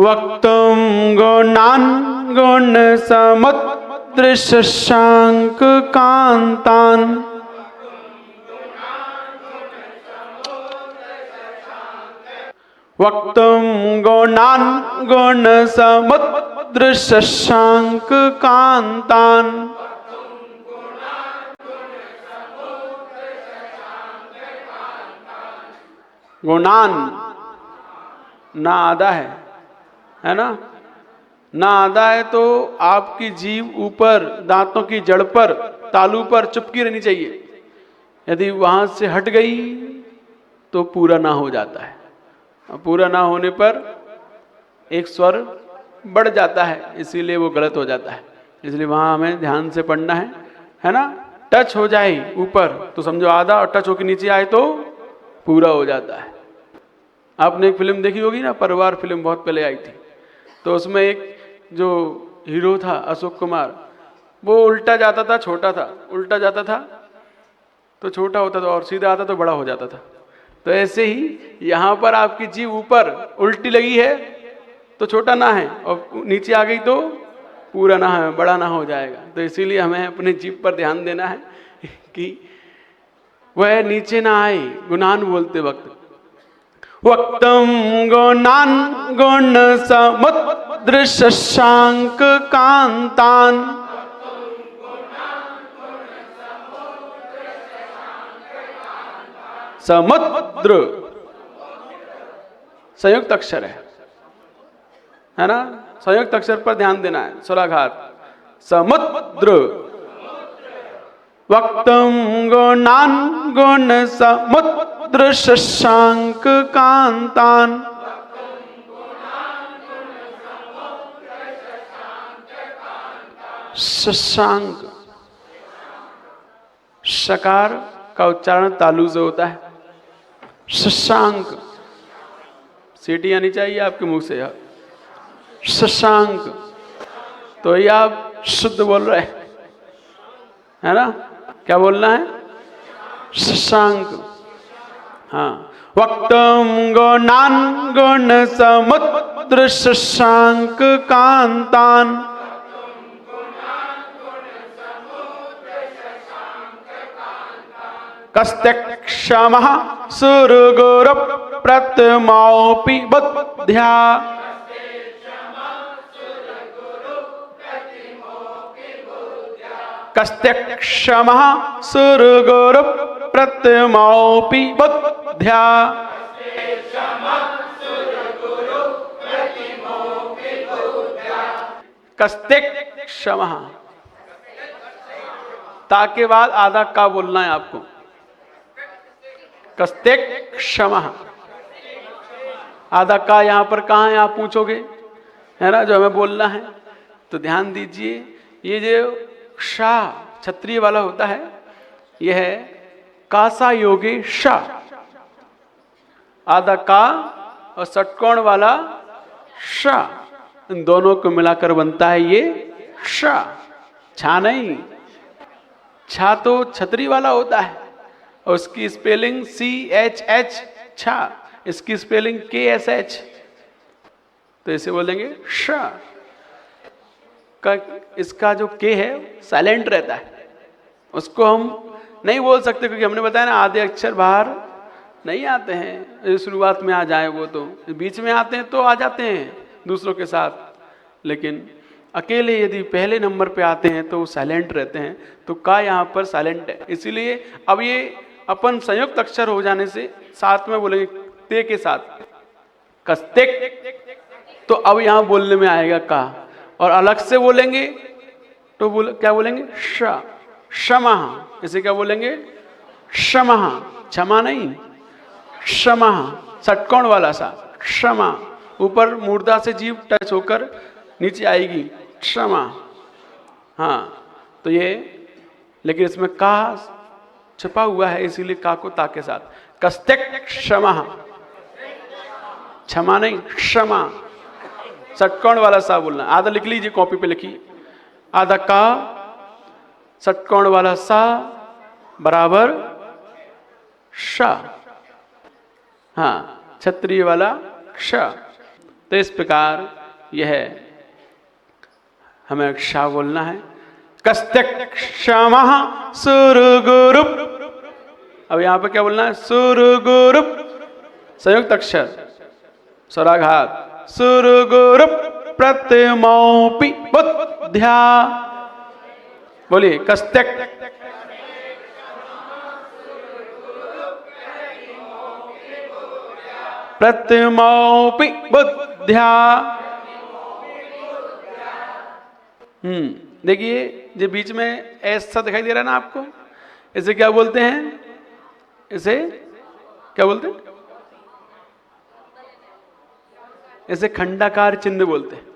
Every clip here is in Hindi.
वक्तुम गुणान् गुण समुद्र शशांक कांतान् वक्तुम गुणान् गुण समुद्र शशांक कांतान्। गुणान ना आधा है ना, ना आधा है तो आपकी जीभ ऊपर दांतों की जड़ पर तालू पर चुपकी रहनी चाहिए। यदि वहां से हट गई तो पूरा ना हो जाता है, और पूरा ना होने पर एक स्वर बढ़ जाता है, इसीलिए वो गलत हो जाता है। इसलिए वहां हमें ध्यान से पढ़ना है ना। टच हो जाए ऊपर तो समझो आधा, और टच होकर नीचे आए तो पूरा हो जाता है। आपने एक फिल्म देखी होगी ना, परिवार फिल्म बहुत पहले आई थी, तो उसमें एक जो हीरो था अशोक कुमार, वो उल्टा जाता था छोटा था, उल्टा जाता था तो छोटा होता था, और सीधा आता तो बड़ा हो जाता था। तो ऐसे ही यहाँ पर आपकी जीभ ऊपर उल्टी लगी है तो छोटा ना है, और नीचे आ गई तो पूरा ना है, बड़ा ना हो जाएगा। तो इसीलिए हमें अपने जीभ पर ध्यान देना है कि वह नीचे ना आए गुणान बोलते वक्त। वक्तुम गुणान् गुण समुद्र शशांक कांतान्। समुद्र संयुक्त अक्षर है ना, संयुक्त अक्षर पर ध्यान देना है, स्वराघात। समुद्र। वक्तुम गुणान् गुण समुद्र शशांक कांतान्। शशांक, शकार का उच्चारण तालु से होता है। शशांक, सीटी आनी चाहिए आपके मुंह से यार। शशांक, तो ये आप शुद्ध बोल रहे हैं, है ना। क्या बोलना है? शशांक। हाँ। वक्तुम गुणान् गुण समुद्र शशांक कांतान्। कस्त्यक्षमः सुरगुरु प्रथमोऽपि बुद्ध्या। कस्त्यक्षमः सुरगुरु प्रथमोऽपि बुद्ध्या। कस्त्यक्षमः, ता के बाद आधा का बोलना है आपको। कस्त्यक्षमः, आधा का यहां पर कहां है आप पूछोगे, है ना, जो हमें बोलना है। तो ध्यान दीजिए, ये जो शा क्षत्रिय वाला होता है, यह है कासा योगे शा। आधा का और षटकोण वाला शा, इन दोनों को मिलाकर बनता है ये शा। छा नहीं, छा तो क्षत्रिय वाला होता है, और उसकी स्पेलिंग CHH छा, इसकी स्पेलिंग KSH। तो इसे बोलेंगे श का। इसका जो के है साइलेंट रहता है, उसको हम नहीं बोल सकते, क्योंकि हमने बताया ना आधे अक्षर बाहर नहीं आते हैं। शुरुआत में आ जाए वो तो, बीच में आते हैं तो आ जाते हैं दूसरों के साथ, लेकिन अकेले यदि पहले नंबर पे आते हैं तो साइलेंट रहते हैं। तो का यहाँ पर साइलेंट है, इसीलिए अब ये अपन संयुक्त अक्षर हो जाने से साथ में बोलेंगे ते के साथ, कस्तेक। तो अब यहां बोलने में आएगा का, और अलग से बोलेंगे तो क्या बोलेंगे? श, क्षमा। इसे क्या बोलेंगे? क्षमा, क्षमा नहीं, क्षमा, षटकोण वाला सा क्षमा। ऊपर मूर्धा से जीभ टच होकर नीचे आएगी, क्षमा। हाँ, तो ये, लेकिन इसमें का छुपा हुआ है, इसीलिए का को ता के साथ। कस्त्यक क्षमा, क्षमा नहीं, क्षमा, षटकोण वाला सा बोलना। आधा लिख लीजिए, कॉपी पे लिखिए। आधा का, षटकोण वाला सा बराबर श। हाँ, क्षत्रिय वाला श। तो इस प्रकार यह हमें अक्षा बोलना है। कस्त्यक्षमः सुरगुरुप। अब यहां पर क्या बोलना है? सुरगुरुप, संयुक्त अक्षर, स्वराघात। सुरगुरुप प्रतिमोपि बुद्ध्या। बोलिए, कस्त्यक प्रतिमोपि बुद्ध्या। देखिए, जो बीच में ऐसा दिखाई दे रहा है ना आपको, इसे क्या बोलते हैं? इसे क्या बोलते हैं? इसे खंडाकार चिन्ह बोलते हैं।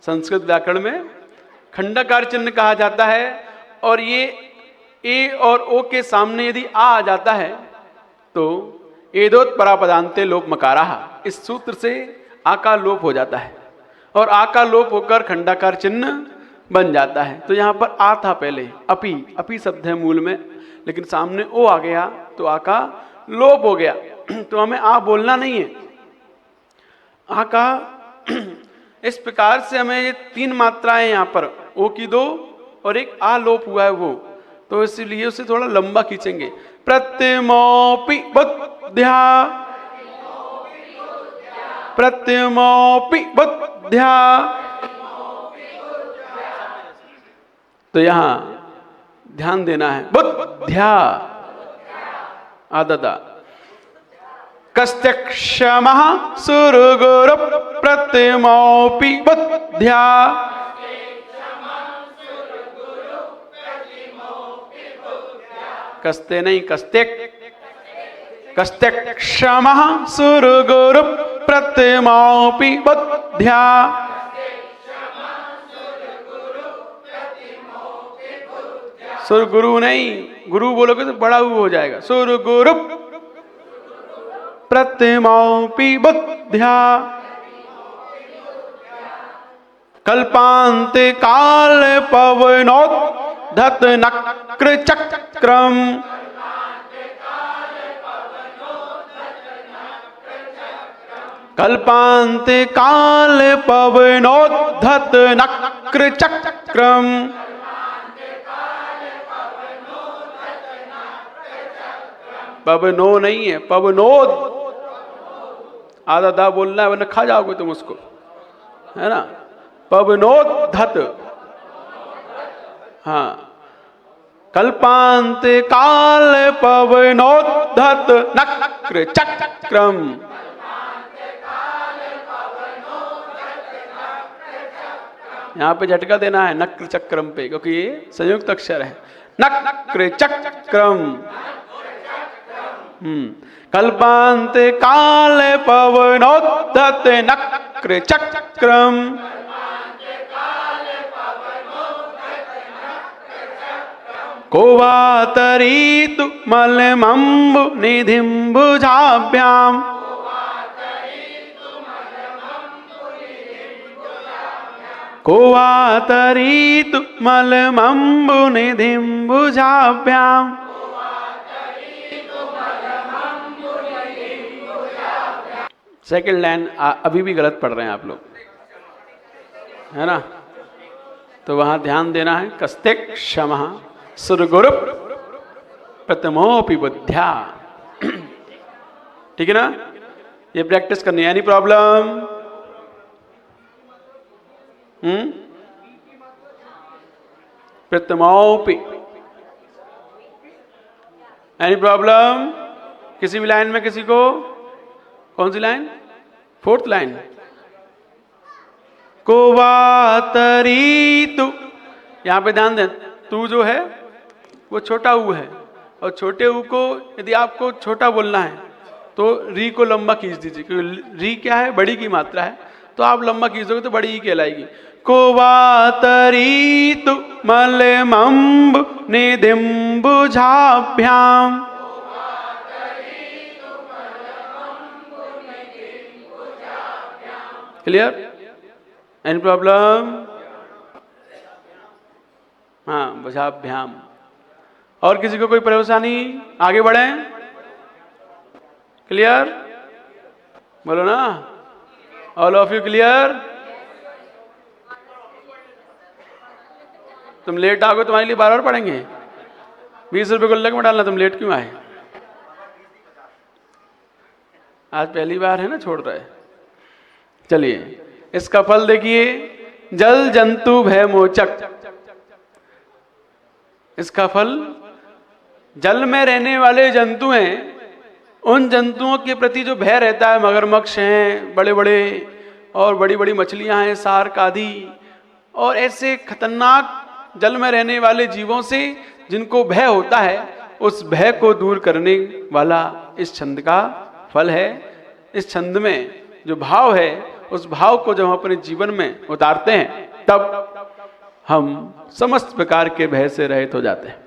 संस्कृत व्याकरण में खंडाकार चिन्ह कहा जाता है। और ये ए और ओ के सामने यदि आ जाता है तो एदोत परापदान्ते लोप मकाराः, इस सूत्र से आ का लोप हो जाता है और आ का लोप होकर खंडाकार चिन्ह बन जाता है। तो यहां पर आ था पहले, अपी, अपी शब्द है मूल में, लेकिन सामने ओ आ गया तो आ का लोप हो गया। तो हमें आ बोलना नहीं है, आ का इस प्रकार से हमें ये 3 मात्राएं यहां पर, ओ की 2 और एक आ लोप हुआ है वो, तो इसलिए उसे थोड़ा लंबा खींचेंगे। प्रतिमोपि बुद्ध्या, प्रतिमोपि बुद्ध्या। तो यहां ध्यान देना है, बुद्ध्या आददा। कस्त्यक्षमः सुरगुरुप प्रतिमोपि बुद्ध्या। कस्ते नहीं, कस्त्यक। कस्त्यक्षमः सुरगुरुप प्रतिमोपि बुद्ध्या। सुरगुरु नहीं, गुरु बोलोगे तो बड़ा हो जाएगा। सुरगुरुप प्रतिमोपि बुद्ध्या। कल्पान्ते काल पवनोद्धत नक्र चक्रम। कल्पान्ते काल पवनोद्धत नक्र चक्रम। पवनो नहीं है, पवनोद। आधा दा बोलना है वरना खा जाओगे तुम उसको, है ना। पवनोद्धत, हाँ। कल्पान्ते काल पवनोद्धत नक्र चक्रम। यहां पे झटका देना है नक्र चक्रम पे, क्योंकि ये संयुक्त अक्षर है। नक्र चक्रम। कल्पान्ते काल पवनोद्धत नक्र चक्रम। को वा तरीतु मलमम्बु निधिम्बुजाभ्याम्। को वा तरीतु मलमम्बु निधिम्बुजाभ्याम्। सेकेंड लाइन अभी भी गलत पढ़ रहे हैं आप लोग, है ना। तो वहां ध्यान देना है। कस्त्यक्षमः सुरगुरुप प्रतिमोपि बुद्ध्या। ठीक है ना, ये प्रैक्टिस करनी है। Any problem? प्रतिमोपि, एनी प्रॉब्लम? किसी भी लाइन में किसी को? कौन सी लाइन? 4th line. को वा तरीतु, यहां पे ध्यान दें, तू जो है वो छोटा ऊ है, और छोटे ऊ को यदि आपको छोटा बोलना है तो री को लंबा खींच दीजिए, क्योंकि री क्या है? बड़ी की मात्रा है, तो आप लंबा खींच दोगे तो बड़ी ही कहलाएगी। को वा तरीतु मलमम्बु निधिम्बुजाभ्याम्। क्लियर? Any problem? हाँ, बुझाभ्याम। और किसी को कोई परेशानी? आगे बढ़ें। क्लियर? बोलो ना। All of you clear? तुम लेट आओगे, तुम्हारे लिए बार बार पढ़ेंगे। 20 रुपये गुल्लक में डालना, तुम लेट क्यों आए? आज पहली बार है ना, छोड़ रहे। चलिए, इसका फल देखिए, जल जंतु भय मोचक। इसका फल, जल में रहने वाले जंतु हैं, उन जंतुओं के प्रति जो भय रहता है, मगरमच्छ हैं बड़े बड़े, और बड़ी बड़ी मछलियां हैं, शार्क आदि, और ऐसे खतरनाक जल में रहने वाले जीवों से जिनको भय होता है, उस भय को दूर करने वाला इस छंद का फल है। इस छंद में जो भाव है, उस भाव को जब हम अपने जीवन में उतारते हैं, तब हम समस्त प्रकार के भय से रहित हो जाते हैं।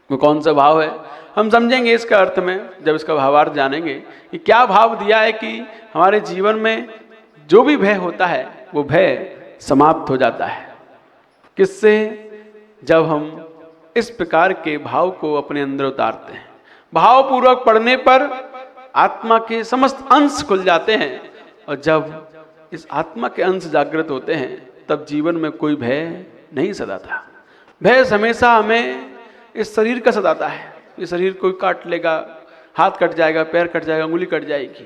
वो कौन सा भाव है, हम समझेंगे इसका अर्थ में जब इसका भावार्थ जानेंगे कि क्या भाव दिया है कि हमारे जीवन में जो भी भय होता है, वो भय समाप्त हो जाता है। किससे? जब हम इस प्रकार के भाव को अपने अंदर उतारते हैं। भाव पूर्वक पढ़ने पर आत्मा के समस्त अंश खुल जाते हैं, और जब इस आत्मा के अंश जागृत होते हैं, तब जीवन में कोई भय नहीं सताता। भय हमेशा हमें इस शरीर का सताता है। ये शरीर कोई काट लेगा, हाथ कट जाएगा, पैर कट जाएगा, उंगली कट जाएगी।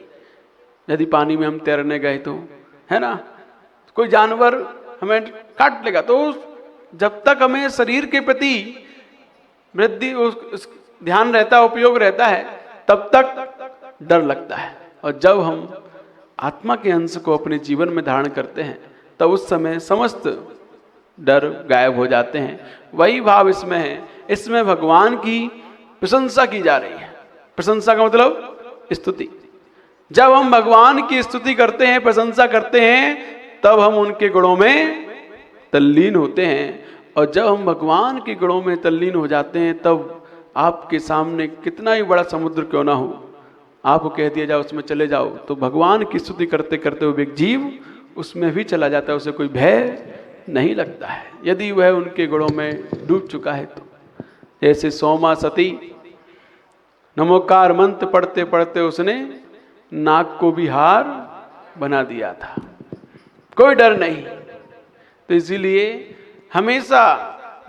यदि पानी में हम तैरने गए तो, है ना, कोई जानवर हमें काट लेगा, तो जब तक हमें शरीर के प्रति वृद्धि ध्यान रहता है, उपयोग रहता है, तब तक डर लगता है। और जब हम आत्मा के अंश को अपने जीवन में धारण करते हैं, तब उस समय समस्त डर गायब हो जाते हैं। वही भाव इसमें है। इसमें भगवान की प्रशंसा की जा रही है। प्रशंसा का मतलब स्तुति। जब हम भगवान की स्तुति करते हैं, प्रशंसा करते हैं, तब हम उनके गुणों में तल्लीन होते हैं। और जब हम भगवान के गुणों में तल्लीन हो जाते हैं, तब आपके सामने कितना ही बड़ा समुद्र क्यों ना हो, आपको कह दिया जाओ उसमें चले जाओ, तो भगवान की स्तुति करते करते हुए एक जीव उसमें भी चला जाता है। उसे कोई भय नहीं लगता है, यदि वह उनके गुणों में डूब चुका है तो। जैसे सोमा सती नमोकार मंत्र पढ़ते पढ़ते उसने नाक को भी हार बना दिया था, कोई डर नहीं। तो इसीलिए हमेशा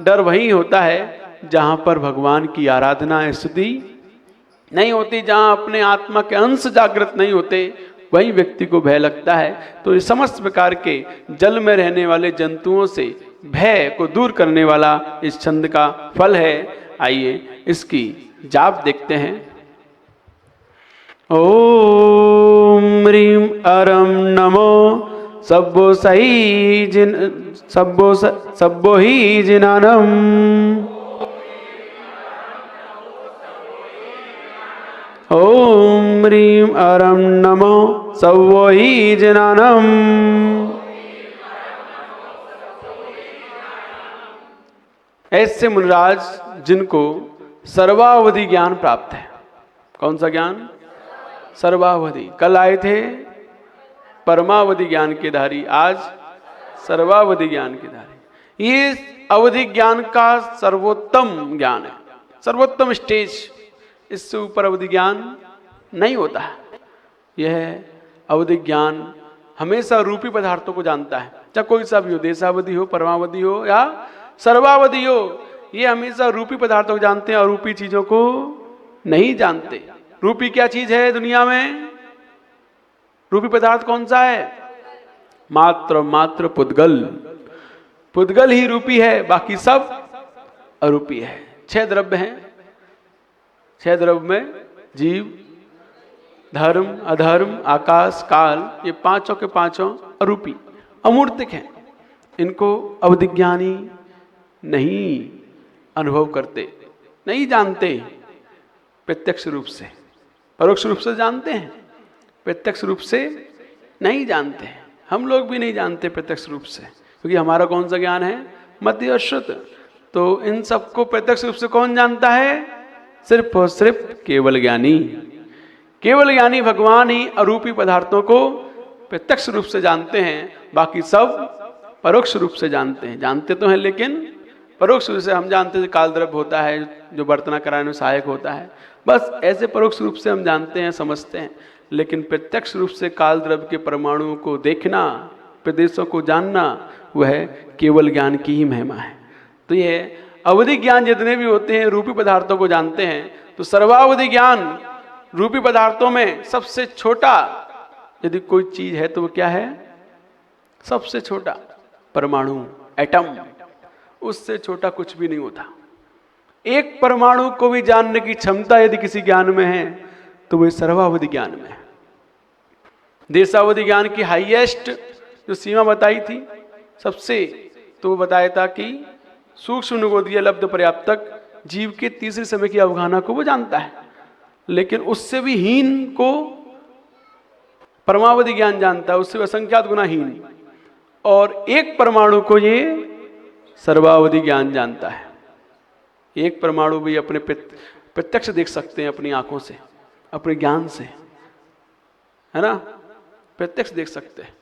डर वही होता है जहां पर भगवान की आराधना स्तुति नहीं होती, जहां अपने आत्मा के अंश जागृत नहीं होते, वही व्यक्ति को भय लगता है। तो इस समस्त प्रकार के जल में रहने वाले जंतुओं से भय को दूर करने वाला इस छंद का फल है। आइए इसकी जाप देखते हैं। ओम ह्रीं अरम नमो सब्बो सही जिन सब्बो ही जिनानम। ओम ह्रीं अरम नमो सब्बो ही जिनानम। ऐसे मुनिराज जिनको सर्वावधि ज्ञान प्राप्त है। कौन सा ज्ञान? सर्वावधि। कल आए थे परमावधि ज्ञान के धारी, आज सर्वावधि ज्ञान के धारी। ये अवधि ज्ञान का सर्वोत्तम ज्ञान है, सर्वोत्तम स्टेज। इससे ऊपर अवधि ज्ञान नहीं होता है। यह अवधि ज्ञान हमेशा रूपी पदार्थों को जानता है, चाहे कोई सा भी हो, देशावधि हो, परमावधि हो या सर्वावधि हो। ये हमेशा रूपी पदार्थों को जानते हैं और रूपी चीजों को नहीं जानते। रूपी क्या चीज है दुनिया में? रूपी पदार्थ कौन सा है? मात्र पुद्गल। पुद्गल ही रूपी है, बाकी सब अरूपी है। 6 द्रव्य हैं। 6 द्रव्य में जीव, धर्म, अधर्म, आकाश, काल, ये पांचों के पांचों अरूपी, अमूर्तिक हैं। इनको अवधिज्ञानी नहीं अनुभव करते, नहीं जानते प्रत्यक्ष रूप से। परोक्ष रूप से जानते हैं, प्रत्यक्ष रूप से नहीं जानते। हम लोग भी नहीं जानते प्रत्यक्ष रूप से, क्योंकि हमारा कौन सा ज्ञान है? मध्य और श्रुत। तो इन सबको प्रत्यक्ष रूप से कौन जानता है? सिर्फ और सिर्फ केवल ज्ञानी। केवल ज्ञानी भगवान ही अरूपी पदार्थों को प्रत्यक्ष रूप से जानते हैं, बाकी सब परोक्ष रूप से जानते हैं। जानते तो हैं, लेकिन परोक्ष रूप से हम जानते हैं काल द्रव्य होता है जो बर्तना कराने में सहायक होता है, बस ऐसे परोक्ष रूप से हम जानते हैं, समझते हैं। लेकिन प्रत्यक्ष रूप से काल द्रव्य के परमाणुओं को देखना, प्रदेशों को जानना, वह केवल ज्ञान की ही महिमा है। तो ये अवधि ज्ञान जितने भी होते हैं रूपी पदार्थों को जानते हैं, तो सर्वावधि ज्ञान रूपी पदार्थों में सबसे छोटा यदि कोई चीज है तो वो क्या है? सबसे छोटा परमाणु, एटम। उससे छोटा कुछ भी नहीं होता। एक परमाणु को भी जानने की क्षमता यदि किसी ज्ञान में है तो वह सर्वावधि ज्ञान में है। देशावधि ज्ञान की हाईएस्ट जो सीमा बताई थी सबसे, तो वो बताया था कि सूक्ष्म निगोदीय लब्ध पर्याप्तक जीव के तीसरे समय की अवगाहना को वो जानता है, लेकिन उससे भी हीन को परमावधि ज्ञान जानता है, उससे भी असंख्यात गुना हीन। और एक परमाणु को ये सर्वावधि ज्ञान जानता है। एक परमाणु भी अपने प्रत्यक्ष देख सकते हैं अपनी आंखों से, अपने ज्ञान से, है ना, प्रत्यक्ष देख सकते हैं।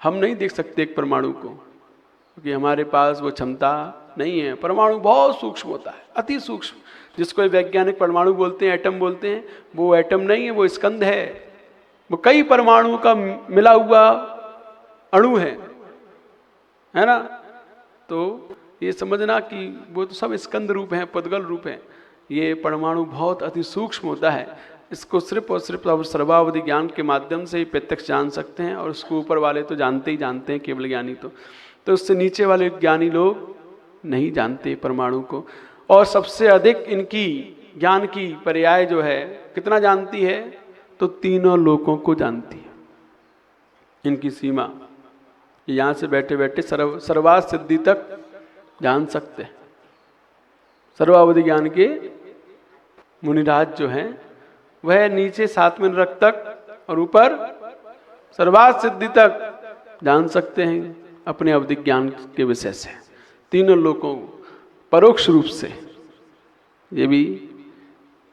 हम नहीं देख सकते एक परमाणु को, क्योंकि हमारे पास वो क्षमता नहीं है। परमाणु बहुत सूक्ष्म होता है, अति सूक्ष्म, जिसको वैज्ञानिक परमाणु बोलते हैं, एटम बोलते हैं। वो एटम नहीं है, वो स्कंध है। वो कई परमाणुओं का मिला हुआ अणु है ना। तो ये समझना कि वो तो सब स्कंद रूप हैं, पदगल रूप हैं। ये परमाणु बहुत अति सूक्ष्म होता है। इसको सिर्फ और सिर्फ सर्वावधि ज्ञान के माध्यम से ही प्रत्यक्ष जान सकते हैं, और उसको ऊपर वाले तो जानते ही जानते हैं, केवल ज्ञानी। तो उससे नीचे वाले ज्ञानी लोग नहीं जानते परमाणु को। और सबसे अधिक इनकी ज्ञान की पर्याय जो है कितना जानती है, तो तीनों लोकों को जानती है। इनकी सीमा यहाँ से बैठे बैठे सर्वार्थ सिद्धि तक जान सकते हैं। सर्वावधि ज्ञान के मुनिराज जो हैं वह नीचे 7 नरक तक और ऊपर सर्वार्थ सिद्धि तक जान सकते हैं अपने अवधि ज्ञान के विषय से। तीनों लोगों परोक्ष रूप से, ये भी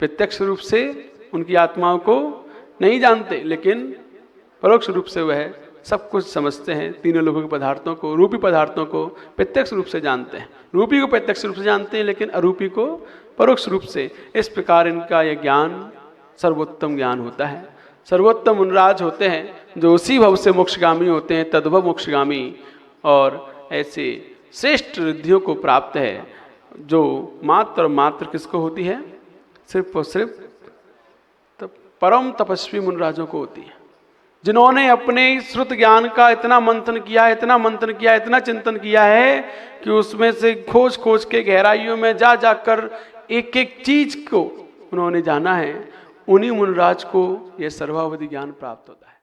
प्रत्यक्ष रूप से उनकी आत्माओं को नहीं जानते, लेकिन परोक्ष रूप से वह सब कुछ समझते हैं। तीनों लोगों के पदार्थों को, रूपी पदार्थों को प्रत्यक्ष रूप से जानते हैं। रूपी को प्रत्यक्ष रूप से जानते हैं, लेकिन अरूपी को परोक्ष रूप से। इस प्रकार इनका यह ज्ञान सर्वोत्तम ज्ञान होता है। सर्वोत्तम मुनिराज होते हैं जो उसी भव से मोक्षगामी होते हैं, तद्भव मोक्षगामी। और ऐसे श्रेष्ठ रिद्धियों को प्राप्त है जो मात्र और मात्र किसको होती है? सिर्फ और सिर्फ परम तपस्वी मुनिराजों को होती है, जिन्होंने अपने श्रुत ज्ञान का इतना मंथन किया, इतना मंथन किया, इतना चिंतन किया है कि उसमें से खोज खोज के गहराइयों में जा जाकर एक एक चीज को उन्होंने जाना है। उन्हीं मुनिराज को यह सर्वावधि ज्ञान प्राप्त होता है।